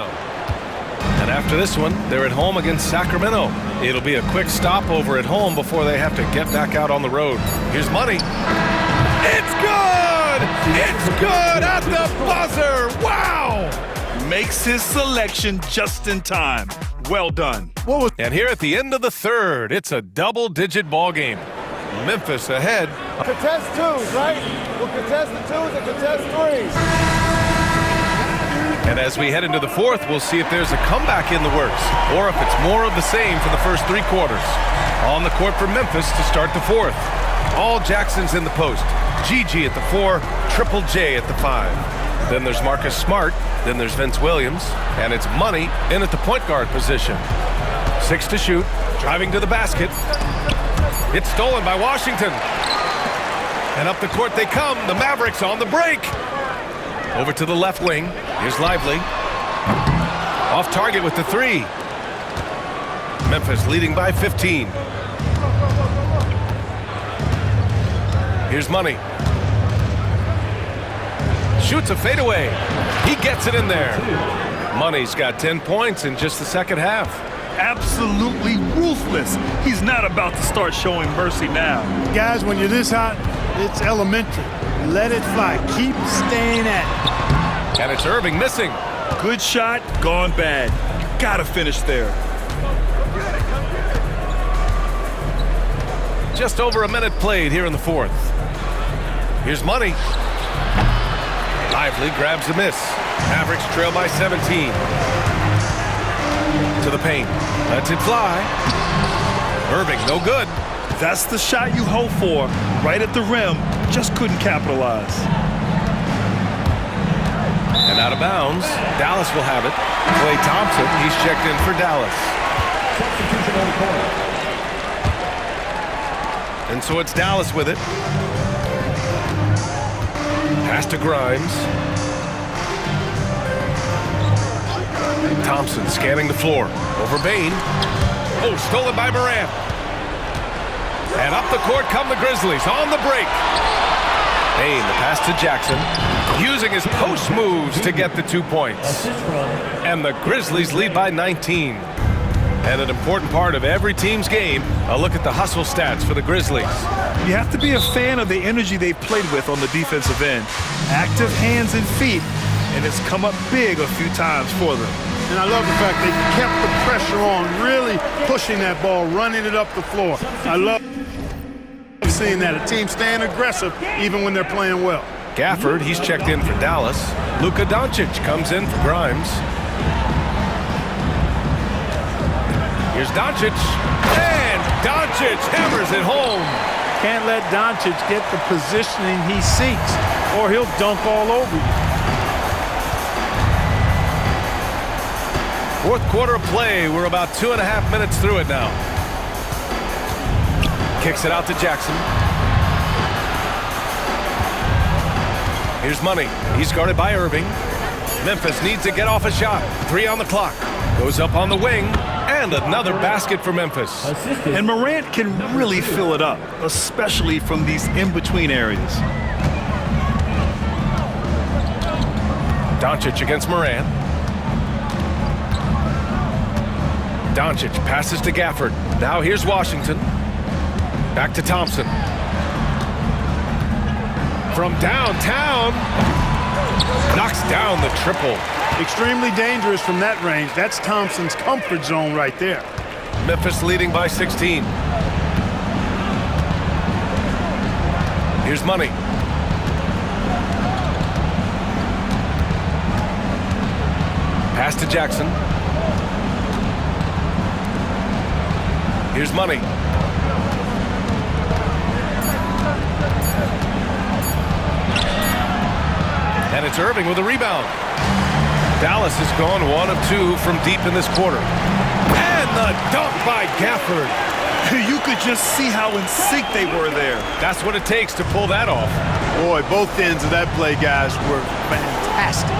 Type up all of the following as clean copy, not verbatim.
And after this one, they're at home against Sacramento. It'll be a quick stopover at home before they have to get back out on the road. Here's money. It's good! It's good at the buzzer! Wow! Makes his selection just in time. Well done. And here at the end of the third, it's a double-digit ball game. Memphis ahead. Contest twos, right? We'll contest the twos and contest threes. And as we head into the fourth, we'll see if there's a comeback in the works or if it's more of the same for the first three quarters. On the court for Memphis to start the fourth. All Jackson's in the post. Gigi at the 4, Triple J at the 5. Then there's Marcus Smart. Then there's Vince Williams. And it's Money in at the point guard position. 6 to shoot. Driving to the basket. It's stolen by Washington. And up the court they come. The Mavericks on the break. Over to the left wing. Here's Lively. Off target with the 3. Memphis leading by 15. Here's Money. Shoots a fadeaway. He gets it in there. Money's got 10 points in just the second half. Absolutely ruthless. He's not about to start showing mercy now. Guys, when you're this hot, it's elementary. Let it fly. Keep staying at it. And it's Irving missing. Good shot, gone bad. Gotta finish there. Just over a minute played here in the fourth. Here's Money. Lively grabs the miss. Mavericks trail by 17. To the paint. Lets it fly. Irving, no good. That's the shot you hope for. Right at the rim. Just couldn't capitalize. And out of bounds. Dallas will have it. Klay Thompson, he's checked in for Dallas. And so it's Dallas with it. Pass to Grimes. Thompson scanning the floor. Over Bane. Oh, stolen by Morant. And up the court come the Grizzlies on the break. Bane, the pass to Jackson. Using his post moves to get the 2 points. And the Grizzlies lead by 19. And an important part of every team's game, a look at the hustle stats for the Grizzlies. You have to be a fan of the energy they've played with on the defensive end. Active hands and feet, and it's come up big a few times for them. And I love the fact they kept the pressure on, really pushing that ball, running it up the floor. I love seeing that, a team staying aggressive even when they're playing well. Gafford, he's checked in for Dallas. Luka Doncic comes in for Grimes. Here's Doncic. And Doncic hammers it home. Can't let Doncic get the positioning he seeks, or he'll dunk all over you. Fourth quarter of play. We're about 2.5 minutes through it now. Kicks it out to Jackson. Here's Money. He's guarded by Irving. Memphis needs to get off a shot. 3 on the clock. Goes up on the wing. And another basket for Memphis. And Morant can really fill it up, especially from these in-between areas. Doncic against Morant. Doncic passes to Gafford. Now here's Washington. Back to Thompson. From downtown. Knocks down the triple. Extremely dangerous from that range. That's Thompson's comfort zone right there. Memphis leading by 16. Here's Money. Pass to Jackson. Here's Money. And it's Irving with a rebound. Dallas has gone 1 of 2 from deep in this quarter. And the dunk by Gafford. You could just see how in sync they were there. That's what it takes to pull that off. Boy, both ends of that play, guys, were fantastic.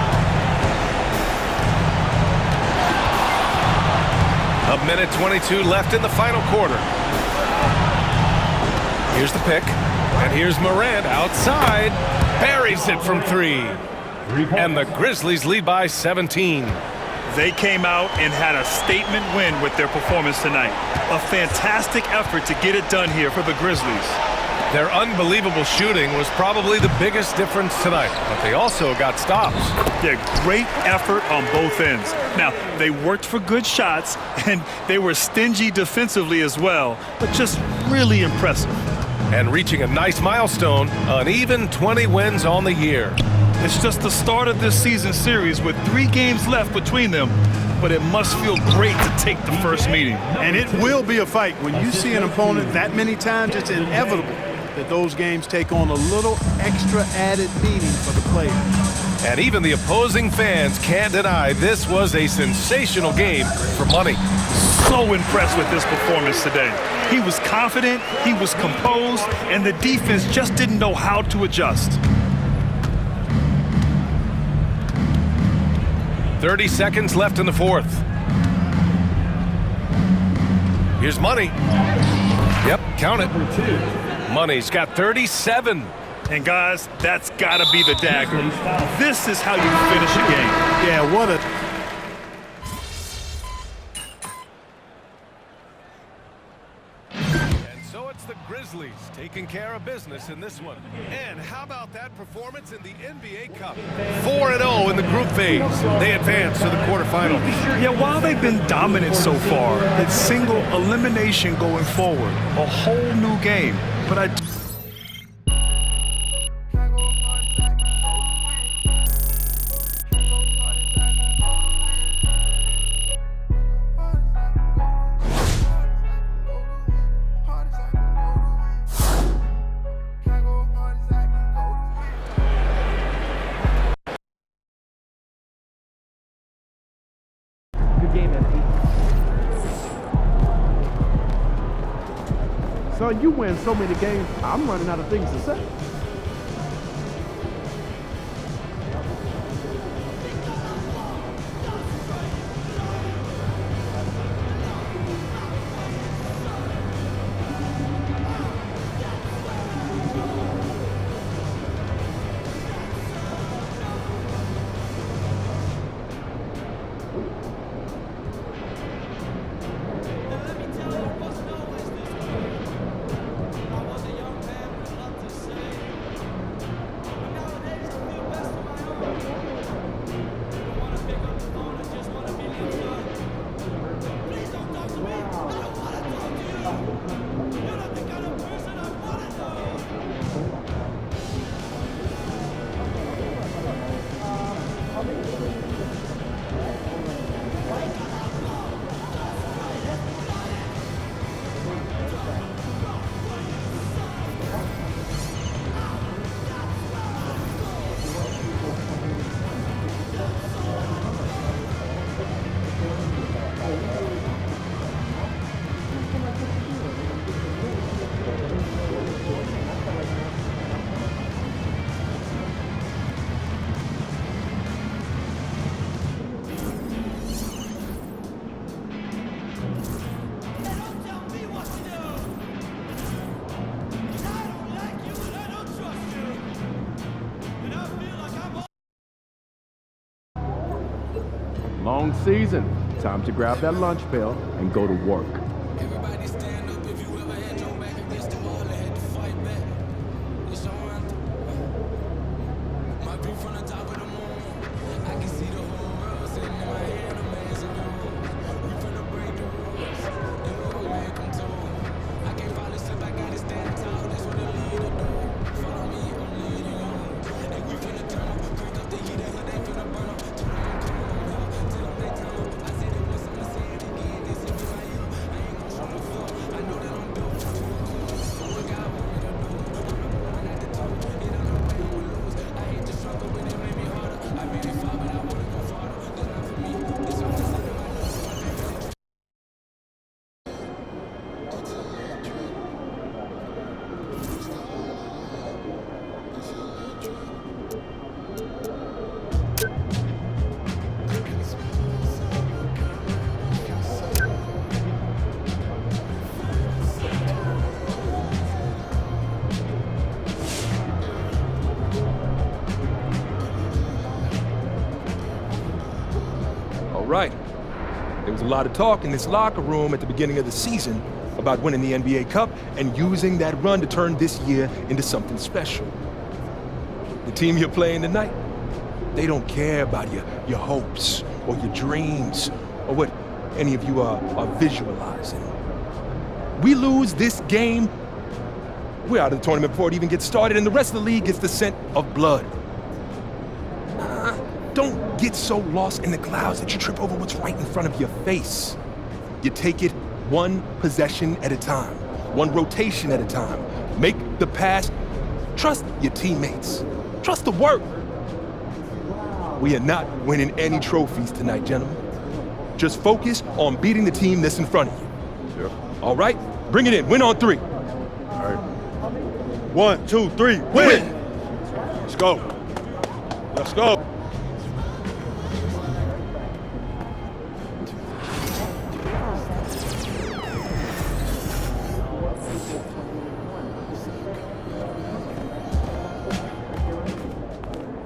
A minute 22 left in the final quarter. Here's the pick. And here's Morant outside. Buries it from 3. And the Grizzlies lead by 17. They came out and had a statement win with their performance tonight. A fantastic effort to get it done here for the Grizzlies. Their unbelievable shooting was probably the biggest difference tonight, but they also got stops. Yeah, great effort on both ends. Now, they worked for good shots, and they were stingy defensively as well, but just really impressive. And reaching a nice milestone, an even 20 wins on the year. It's just the start of this season series with 3 games left between them, but it must feel great to take the first meeting. And it will be a fight. When you see an opponent that many times, it's inevitable that those games take on a little extra added meaning for the players. And even the opposing fans can't deny this was a sensational game for money. So impressed with this performance today. He was confident, he was composed, and the defense just didn't know how to adjust. 30 seconds left in the fourth. Here's Money. Yep, count it. Money's got 37. And guys, that's gotta be the dagger. This is how you finish a game. Yeah, what a... And so it's the Grizzlies taking care of business in this one. And how about that performance in the NBA Cup? 4-0 in the group phase. They advance to the quarterfinals. Yeah, while they've been dominant so far, it's single elimination going forward. A whole new game. But I... Son, you win so many games, I'm running out of things to say. Long season. Time to grab that lunch pail and go to work. right. There was a lot of talk in this locker room at the beginning of the season about winning the NBA Cup and using that run to turn this year into something special. The team you're playing tonight, they don't care about your hopes or your dreams or what any of you are visualizing. We lose this game, we're out of the tournament before it even gets started, and the rest of the league gets the scent of blood. Don't get so lost in the clouds that you trip over what's right in front of your face. You take it one possession at a time, one rotation at a time. Make the pass. Trust your teammates. Trust the work. We are not winning any trophies tonight, gentlemen. Just focus on beating the team that's in front of you. Yep. All right? Bring it in. Win on three. All right. 1, 2, 3, win! Let's go. Let's go.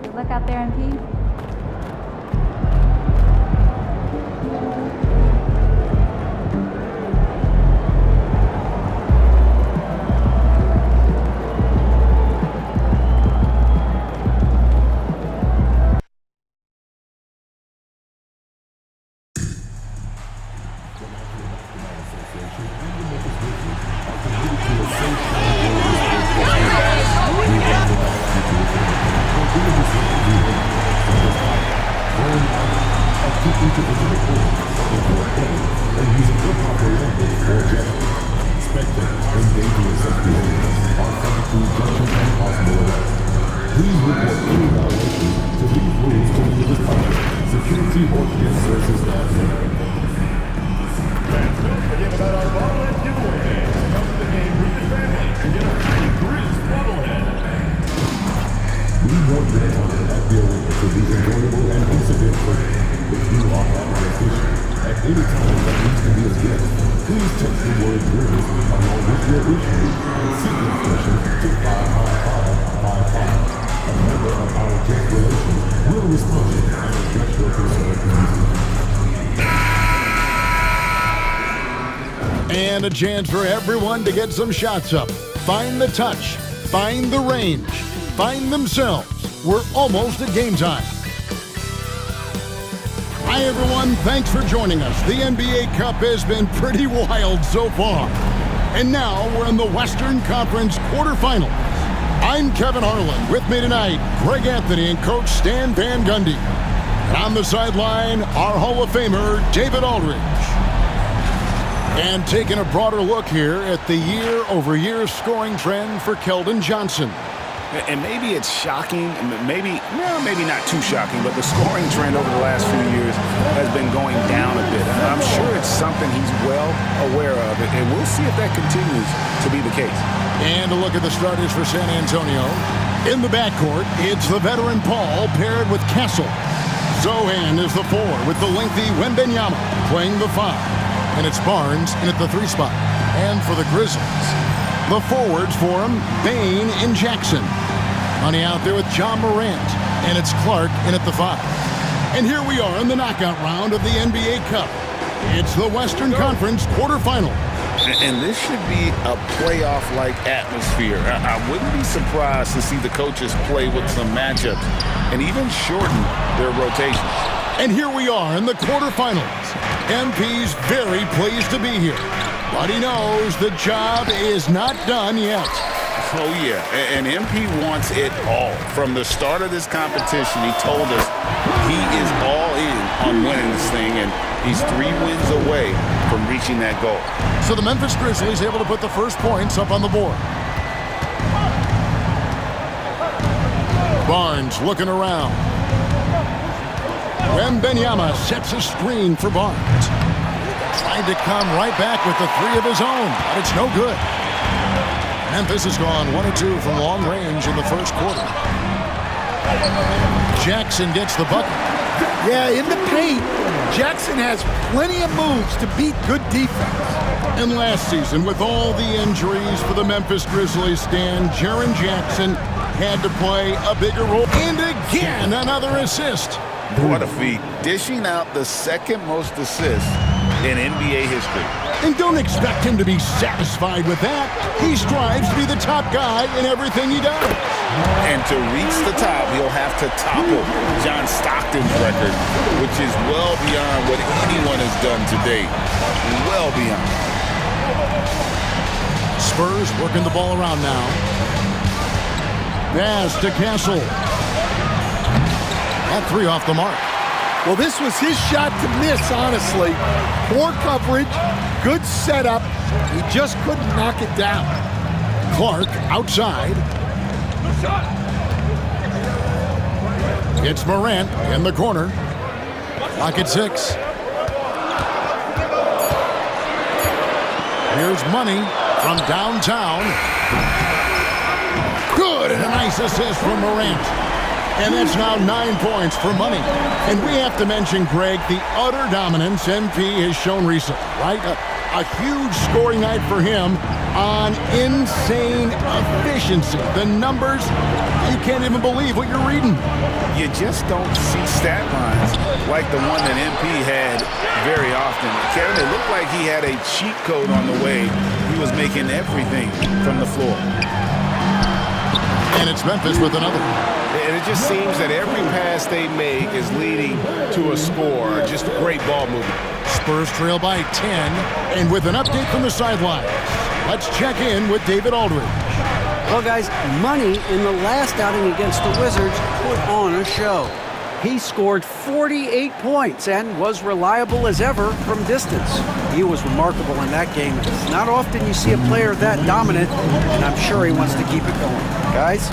Good luck out there, MP. And a chance for everyone to get some shots up. Find the touch. Find the range. Find themselves. We're almost at game time. Hi, everyone. Thanks for joining us. The NBA Cup has been pretty wild so far. And now we're in the Western Conference quarterfinals. I'm Kevin Harlan. With me tonight, Greg Anthony and Coach Stan Van Gundy. And on the sideline, our Hall of Famer, David Aldridge. And taking a broader look here at the year-over-year scoring trend for Keldon Johnson. And maybe it's shocking, maybe not too shocking, but the scoring trend over the last few years has been going down a bit. I'm sure it's something he's well aware of, and we'll see if that continues to be the case. And a look at the starters for San Antonio. In the backcourt, it's the veteran Paul paired with Castle. Zohan is the 4 with the lengthy Wembanyama playing the 5. And it's Barnes in at the 3 spot. And for the Grizzlies, the forwards for him, Bane and Jackson. Money out there with John Morant. And it's Clark in at the 5. And here we are in the knockout round of the NBA Cup. It's the Western Conference quarterfinal. And this should be a playoff-like atmosphere. I wouldn't be surprised to see the coaches play with some matchups and even shorten their rotation. And here we are in the quarterfinals. MP's very pleased to be here, but he knows the job is not done yet. Oh, yeah, and MP wants it all. From the start of this competition, he told us he is all in on winning this thing, and he's 3 wins away from reaching that goal. So the Memphis Grizzlies able to put the first points up on the board. Barnes looking around. Wembanyama sets a screen for Barnes. Tried to come right back with the 3 of his own, but it's no good. Memphis has gone 1 of 2 from long range in the first quarter. Jackson gets the bucket. Yeah, in the paint, Jackson has plenty of moves to beat good defense. And last season, with all the injuries for the Memphis Grizzlies, Stan, Jaren Jackson had to play a bigger role. And again, another assist. What a feat. Dishing out the second most assists in NBA history. And don't expect him to be satisfied with that. He strives to be the top guy in everything he does. And to reach the top, he'll have to topple John Stockton's record, which is well beyond what anyone has done to date. Well beyond. Spurs working the ball around now. Pass to Castle. That three off the mark. Well, this was his shot to miss, honestly. Poor coverage, good setup. He just couldn't knock it down. Clark outside. It's Morant in the corner. Clock at 6. Here's Money from downtown. Good, and a nice assist from Morant. And that's now 9 points for Money. And we have to mention, Greg, the utter dominance MP has shown recently, right? A huge scoring night for him on insane efficiency. The numbers, you can't even believe what you're reading. You just don't see stat lines like the one that MP had very often. Kevin, it looked like he had a cheat code on the way. He was making everything from the floor. And it's Memphis with another. And it just seems that every pass they make is leading to a score. Just great ball movement. Spurs trail by 10. And with an update from the sidelines, let's check in with David Aldridge. Well, guys, Money in the last outing against the Wizards put on a show. He scored 48 points and was reliable as ever from distance. He was remarkable in that game. It's not often you see a player that dominant, and I'm sure he wants to keep it going. Guys?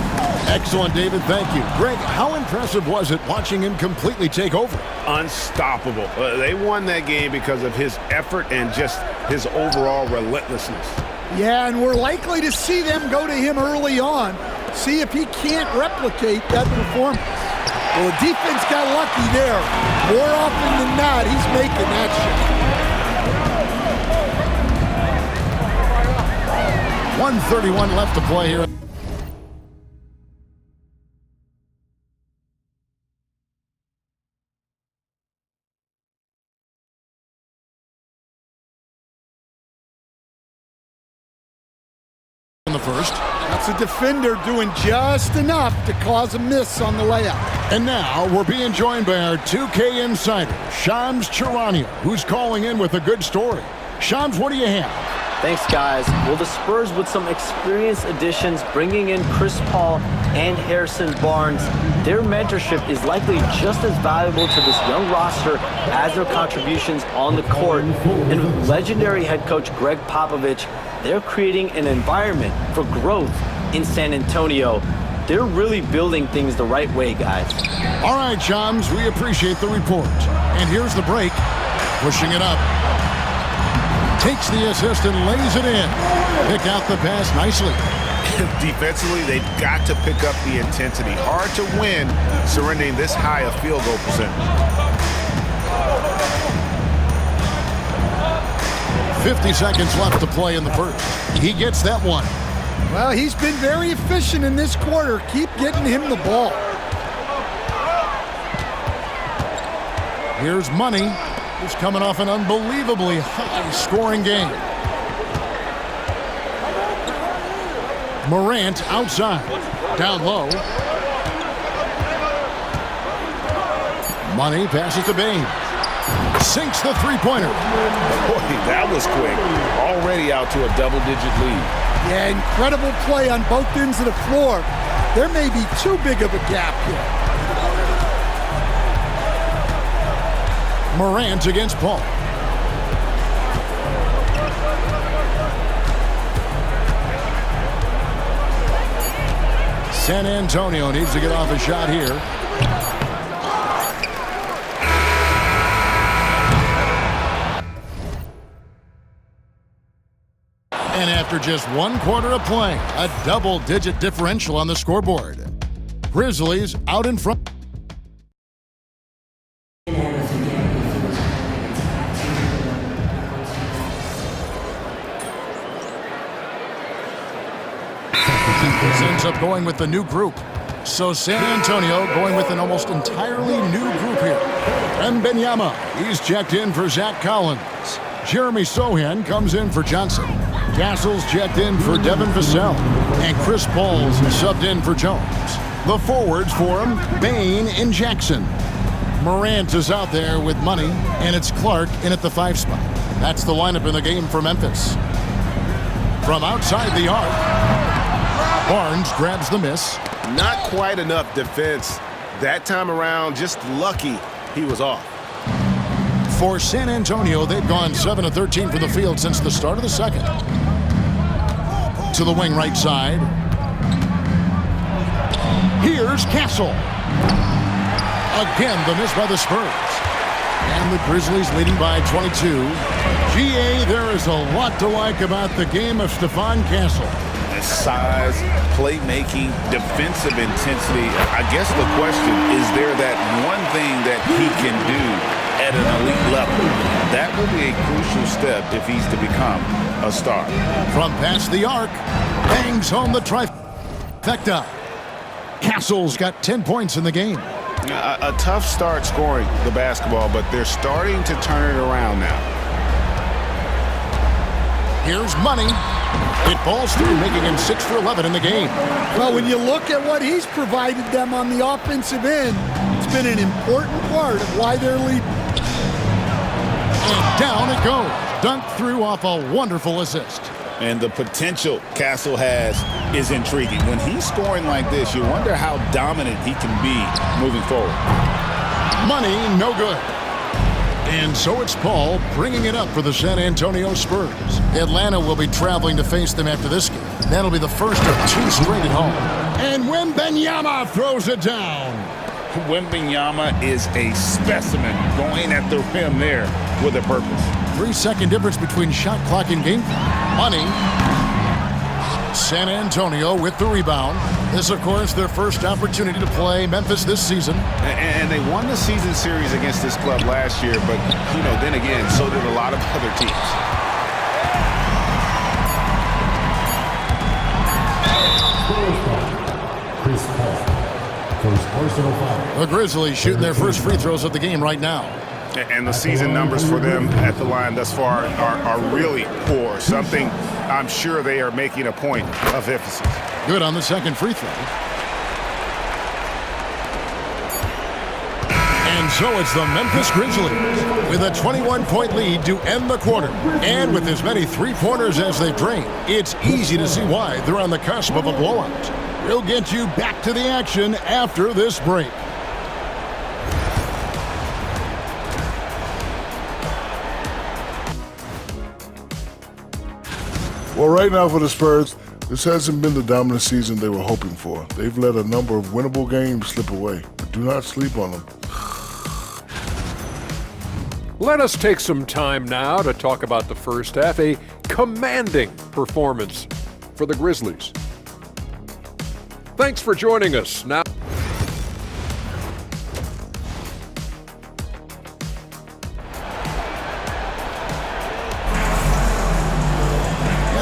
Excellent, David. Thank you. Greg, how impressive was it watching him completely take over? Unstoppable. They won that game because of his effort and just his overall relentlessness. Yeah, and we're likely to see them go to him early on, see if he can't replicate that performance. Well, the defense got lucky there. More often than not, he's making that shot. 1:31 left to play here. In the first. That's a defender doing just enough to cause a miss on the layup. And now we're being joined by our 2K insider, Shams Charania, who's calling in with a good story. Shams, what do you have? Thanks, guys. Well, the Spurs with some experienced additions, bringing in Chris Paul and Harrison Barnes, their mentorship is likely just as valuable to this young roster as their contributions on the court. And with legendary head coach Greg Popovich, they're creating an environment for growth in San Antonio. They're really building things the right way, guys. All right, Shams, we appreciate the report. And here's the break. Pushing it up. Takes the assist and lays it in. Pick out the pass nicely. Defensively, they've got to pick up the intensity. Hard to win surrendering this high a field goal percentage. 50 seconds left to play in the first. He gets that one. Well, he's been very efficient in this quarter. Keep getting him the ball. Here's Money, who's coming off an unbelievably high-scoring game. Morant outside. Down low. Money passes to Bain. Sinks the three-pointer. Boy, that was quick. Already out to a double-digit lead. Yeah, incredible play on both ends of the floor. There may be too big of a gap here. Morant against Paul. San Antonio needs to get off a shot here. And after just one quarter of play, a double-digit differential on the scoreboard. Grizzlies out in front. This ends up going with the new group. So San Antonio going with an almost entirely new group here. Wembanyama, he's checked in for Zach Collins. Jeremy Sohan comes in for Johnson. Castle's checked in for Devin Vassell. And Chris Paul's subbed in for Jones. The forwards for him, Bane and Jackson. Morant is out there with money, and it's Clark in at the 5 spot. That's the lineup in the game for Memphis. From outside the arc, Barnes grabs the miss. Not quite enough defense that time around. Just lucky he was off. For San Antonio, they've gone 7 of 13 from the field since the start of the second. To the wing right side. Here's Castle. Again, the miss by the Spurs. And the Grizzlies leading by 22. GA, there is a lot to like about the game of Stephon Castle. His size, playmaking, defensive intensity. I guess the question, is there that one thing that he can do at an elite level? That will be a crucial step if he's to become a star. From past the arc, bangs home the trifecta. Castle's got 10 points in the game. A tough start scoring the basketball, but they're starting to turn it around now. Here's Money. It falls through, making him 6 for 11 in the game. Well, when you look at what he's provided them on the offensive end, it's been an important part of why they're leading. And down it goes. Dunked through off a wonderful assist. And the potential Castle has is intriguing. When he's scoring like this, you wonder how dominant he can be moving forward. Money, no good. And so it's Paul bringing it up for the San Antonio Spurs. Atlanta will be traveling to face them after this game. That'll be the first of 2 straight at home. And Wembanyama throws it down. Wembanyama is a specimen going at the rim there with a purpose. 3-second difference between shot clock and game clock. Money. San Antonio with the rebound. This, of course, their first opportunity to play Memphis this season. And they won the season series against this club last year, but, you know, then again, so did a lot of other teams. Chris Paul. The Grizzlies shooting their first free throws of the game right now. And the season numbers for them at the line thus far are really poor. Something I'm sure they are making a point of emphasis. Good on the second free throw. And so it's the Memphis Grizzlies with a 21-point lead to end the quarter. And with as many three-pointers as they've drained, it's easy to see why they're on the cusp of a blowout. We'll get you back to the action after this break. Well, right now for the Spurs, this hasn't been the dominant season they were hoping for. They've let a number of winnable games slip away. But do not sleep on them. Let us take some time now to talk about the first half. A commanding performance for the Grizzlies. Thanks for joining us. Now,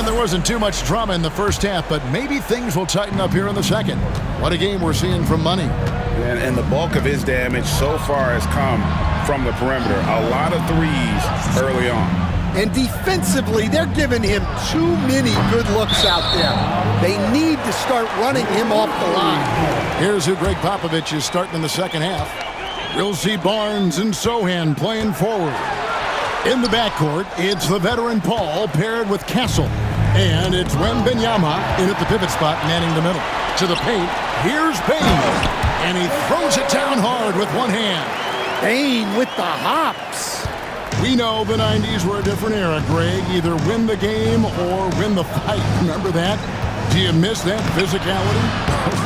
there wasn't too much drama in the first half, but maybe things will tighten up here in the second. What a game we're seeing from Money. And the bulk of his damage so far has come from the perimeter. A lot of threes early on. And defensively, they're giving him too many good looks out there. They need to start running him off the line. Here's who Greg Popovich is starting in the second half. We'll see Barnes and Sohan playing forward. In the backcourt, it's the veteran Paul paired with Castle. And it's Wembanyama in at the pivot spot, manning the middle. To the paint, here's Bane. And he throws it down hard with one hand. Bane with the hops. We know the 90s were a different era, Greg. Either win the game or win the fight. Remember that? Do you miss that physicality?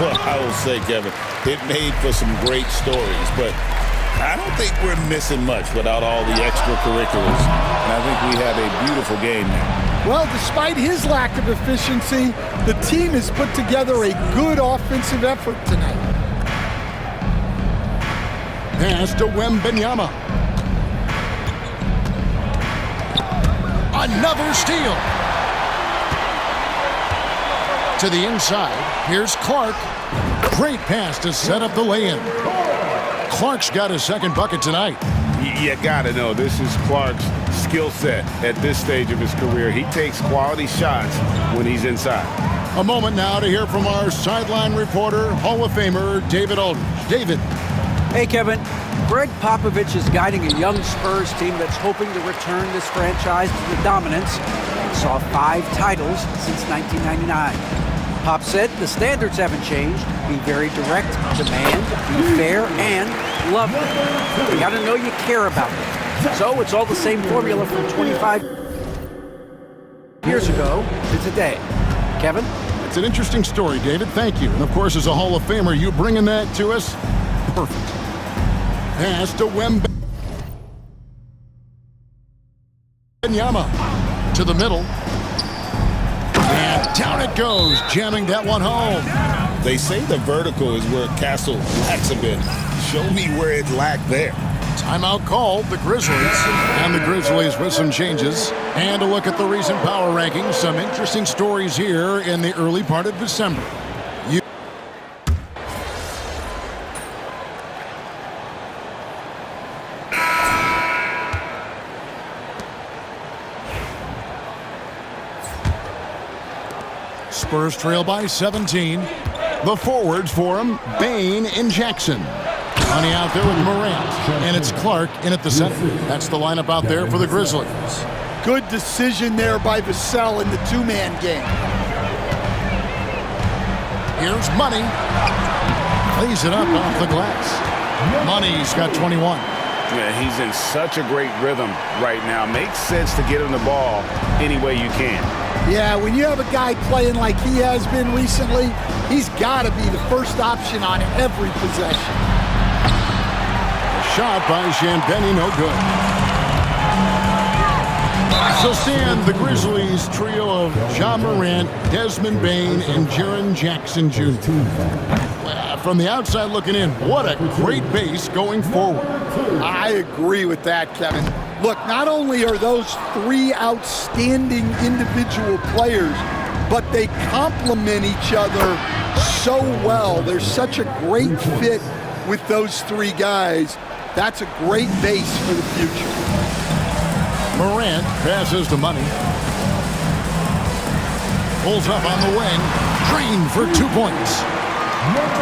Well, I will say, Kevin, it made for some great stories, but I don't think we're missing much without all the extracurriculars. And I think we have a beautiful game now. Well, despite his lack of efficiency, the team has put together a good offensive effort tonight. Pass to Wembanyama. Another steal. To the inside, here's Clark. Great pass to set up the lay-in. Clark's got his second bucket tonight. You got to know this is Clark's skill set at this stage of his career. He takes quality shots when he's inside. A moment now to hear from our sideline reporter, Hall of Famer David Aldridge. David. Hey, Kevin. Greg Popovich is guiding a young Spurs team that's hoping to return this franchise to the dominance that saw 5 titles since 1999. Pop said the standards haven't changed. Be very direct, demand, be fair, and love them. You got to know you care about them. So it's all the same formula from 25 years ago to today. Kevin? It's an interesting story, David. Thank you. And, of course, as a Hall of Famer, you bringing that to us? Perfect. Pass to Wembanyama. To the middle. And down it goes, jamming that one home. They say the vertical is where Castle lacks a bit. Show me where it lacked there. Timeout called, the Grizzlies. And the Grizzlies with some changes. And a look at the recent power rankings. Some interesting stories here in the early part of December. Spurs trail by 17. The forwards for him, Bane and Jackson. Money out there with Morant. And it's Clark in at the center. That's the lineup out there for the Grizzlies. Good decision there by Vassell in the two-man game. Here's Money. Plays it up off the glass. Money's got 21. Yeah, he's in such a great rhythm right now. Makes sense to get him the ball any way you can. Yeah, when you have a guy playing like he has been recently, he's got to be the first option on every possession. Shot by Shambeni, no good. So stand the Grizzlies trio of Ja Morant, Desmond Bane, and Jaren Jackson Jr. From the outside looking in, what a great base going forward. I agree with that, Kevin. Look, not only are those 3 outstanding individual players, but they complement each other so well. There's such a great fit with those 3 guys. That's a great base for the future. Morant passes to Money. Pulls up on the wing. Green for 2 points.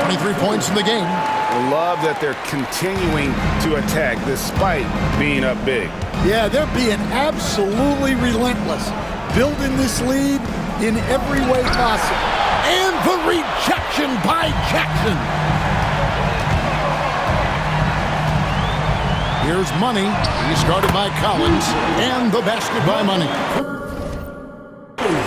23 points in the game. I love that they're continuing to attack despite being up big. Yeah, they're being absolutely relentless, building this lead in every way possible. And the rejection by Jackson. Here's Money. He's guarded by Collins. And the basket by Money.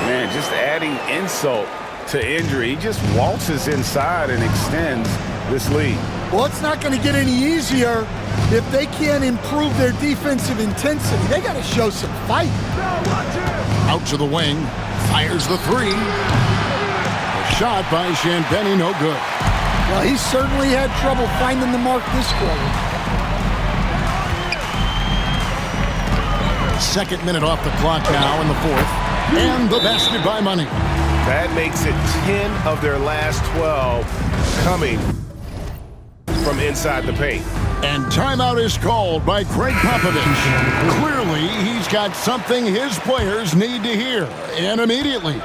Man, just adding insult to injury. He just waltzes inside and extends this lead. Well, it's not going to get any easier if they can't improve their defensive intensity. They got to show some fight. Out to the wing. Fires the 3. A shot by Shambeni, no good. Well, he certainly had trouble finding the mark this quarter. Second minute off the clock now in the fourth. And the basket by Money. That makes it 10 of their last 12 coming from inside the paint. And timeout is called by Greg Popovich. Clearly, he's got something his players need to hear, and immediately.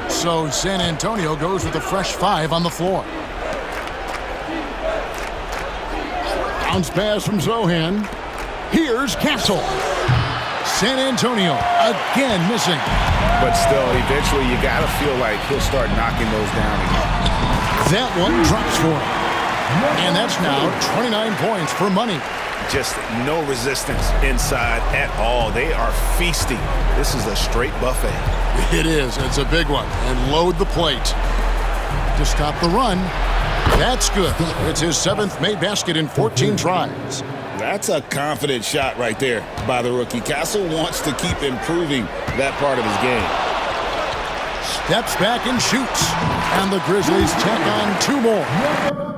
So San Antonio goes with a fresh 5 on the floor. Bounce pass from Zohan. Here's Castle. San Antonio again missing. But still, eventually you got to feel like he'll start knocking those down again. That one drops for him. And that's now 29 points for Money. Just no resistance inside at all. They are feasting. This is a straight buffet. It is. It's a big one. And load the plate. To stop the run. That's good. It's his 7th made basket in 14 tries. That's a confident shot right there by the rookie. Castle wants to keep improving that part of his game. Steps back and shoots. And the Grizzlies tack on 2 more.